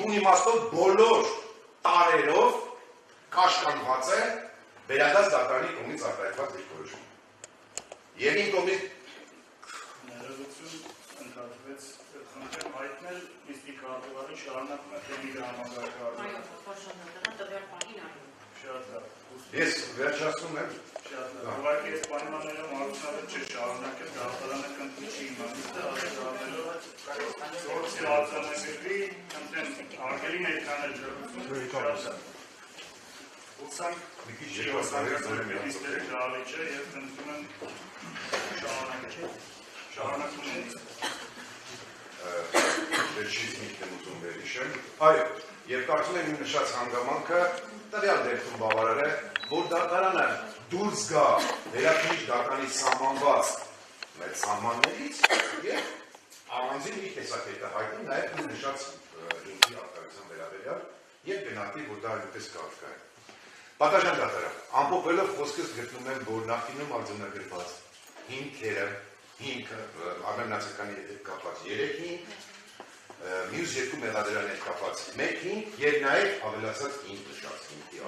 բուն իմաստով բոլոր տարերով կաշկանդված է վերադարձ դատարանի կողմից արտահայտված դիրքորոշումը։ Եվ իմ կողմից ներողություն ընդհանրվեց խնդրեմ հայտնել միստիկատորի շարունակում է թեմի համագարկարը։ Այո, պաշտոնական տվյալ պահին այո։ Շատ լավ։ ես վերջացնում եմ։ Շատ լավ։ Ուղղակի այս պայմաններում հարցնալը չէ շարունակել դատարանը կնքուչի իմաստը արտահայտելով գործի արձանագրի խնդրեմ արգելի ներկանել ջրություն շատ լավ։ Ուսանք Մի քիչ Միստր Ջալիջը եւ խնդրում եմ շարունակում ենք։ Վերջից մի քիչ ուզում վերհիշեմ։ Այո, եւ կարծում եմ իմ նշած հանգամանքը տվյալ դեպքում բավարար է, որ դատարանը դուրս գա վերաքննիչ դատարանի սահմանված մեր սահմաններից եւ առանձին մի տեսակետը հայտնում նաեւ իմ նշած ինքի արտադրության վերաբերյալ եւ գնահատի, որ դա այնպես կարգա է։ Պատաշան դատարան, ամփոփելով խոսքս գտնում եմ, որ նախկինում արձանագրված հիմքերը, հիմքը արմենացիականի հետ կապված 3 հիմք, մյուս երկու մեղադրյալների հետ կապված 1 հիմք եւ նաեւ ավելացած 5 նշած հիմքի